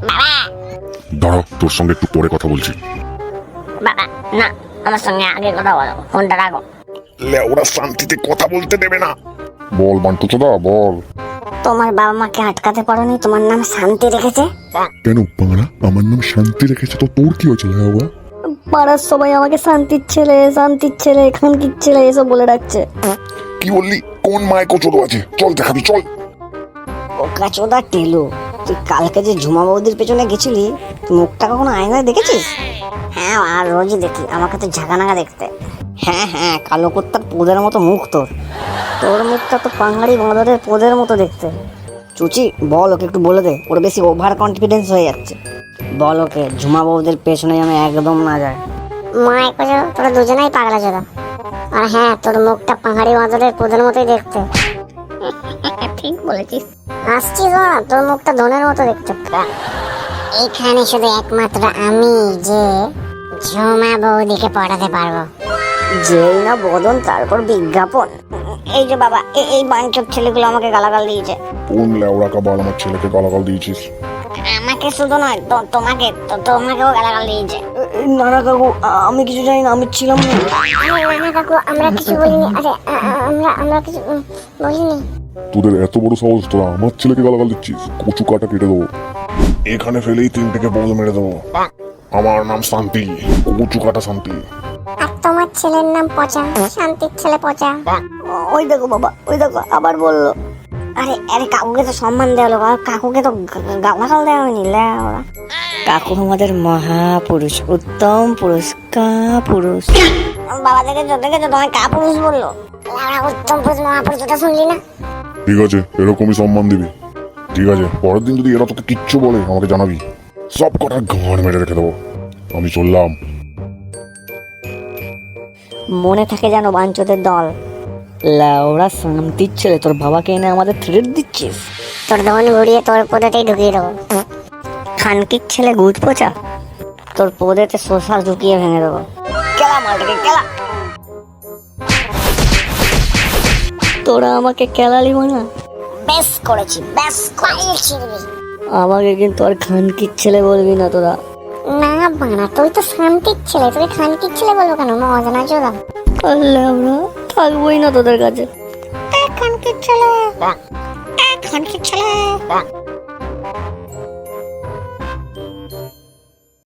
বাবা দাঁড়া, তোর সঙ্গে একটু পরে কথা বলছি। বাবা না, আমার সঙ্গে আগে কথা বলো, ফোনটা রাখো। ওরা শান্তিতে কথা বলতে দেবে না। বল বান্টু চোদা, বল। তোমার বাবা মাকে আটকাতে পারোনি, তোমার নাম শান্তি রেখেছে। কেন পাড়া আমার নাম শান্তি রেখেছে তো তোর কি হয়েছে লেওড়া? পাড়ার সবাই আমাকে শান্তির ছেলে, শান্তির ছেলে, খানকির ছেলে এসব বলে ডাকছে। কি বললি? কোন মায় কোচোদো আছে? চল দেখাবি, চল। ওকা চোদা টেলু, তুই কালকে যে ঝুমা বৌদির পেছনে গেছিলি, তুই মুখটা কখনো আয়নায় দেখেছিস? হ্যাঁ, আর রোজই দেখি, আমাকে তো ঝাঁকানাকা দেখতে। হ্যাঁ হ্যাঁ, কালো কুত্তার পোদের মতো মুখ তোর। তোর মুখটা তো পাহাড়ি বাঁদরের পোদের মতো দেখতে। চুচি, বল ওকে একটু বলে দে, ওর বেশি ওভার কনফিডেন্স হয়ে যাচ্ছে। বল ওকে ঝুমা বৌদির পেছনে যেন একদম না যায়। মায় কইছো তোরা দুজনেই পাগলা চোদা। আর হ্যাঁ, তোর মুখটা পাহাড়ি বাঁদরের পোদের মতোই দেখতে। ঠিক বলেছিস। আসছিস না, তোর মুখটা ধনের মতো দেখতে। এখানে শুধু একমাত্র আমি যে ঝুমা বৌদিকে পড়াতে পারবো। যেই না বদন তারপর বিজ্ঞাপন। এই যে বাবা, এই বাঞ্চব ছেলেগুলো আমাকে গালাগাল দিয়েছে। কোন লেওড়া কাবাল আমার ছেলেকে গালাগাল দিয়েছিস? আমাকে শুধু নয়, তোমাকেও গালাগাল দিয়েছে। নানা কাকু, আমি কিছু জানি না, আমি ছিলাম না। নানা কাকু, আমরা কিছু বলিনি। আরে আমরা কিছু বলিনি। তোদের এত বড় সাহস, তোরা আমার ছেলেকে গালাগাল দিচ্ছিস? কচু কাটা কেটে দেবো, এখানে ফেলেই তিনটেকে বল মেরে দেবো। আমার নাম শান্তি, কচু কাটা শান্তি। আর তোমার ছেলের নাম পচা, শান্তির ছেলে পচা। ওই দেখো বাবা, ওই দেখো আবার বললো। আরে আরে, কাকুকে তো সম্মান দেওয়া হলো, কাকুকে তো গালাগাল দেওয়া হয়নি। কাকু আমাদের মহাপুরুষ, উত্তম পুরুষ, কাপুরুষ। বাবা দেখেছো দেখেছো, তোমায় কাপুরুষ বললো। উত্তম পুরুষ মহাপুরুষ, ওটা শুনলি না? ঠিক আছে, এরকমই সম্মান দিবি। ঠিক আছে, পরের দিন যদি এরা তোকে কিচ্ছু বলে আমাকে জানাবি, সব কটার গাঁড় মেরে রেখে দেবো। আমি চললাম। মনে থাকে জানো বাঞ্চদের দল। ওরা শান্তির ছেলে, তোর বাবাকে এনে আমাদের থ্রেট দিচ্ছিস। তোর দমন ঘুরিয়ে তোর পদেতেই ঢুকিয়ে দেবো। খানকির ছেলে গুদ পচা, তোর পদেতে শোষা ঢুকিয়ে ভেঙে দেবো। কেলা মালটাকে কেলা। তোরা আমাকে কেলালি না? বেশ করেছি, বেশ করেছি। আমাকে কিন্তু আর খানকির ছেলে বলবি না তোরা। না বানা, তুই তো শান্তির ছেলে, তোকে খানকির ছেলে বলবো কেন? মজা না চোদা। আল্লাহ, আমরা থাকবোই না তোদের কাছে। খানকির ছেলে, খানকির ছেলে।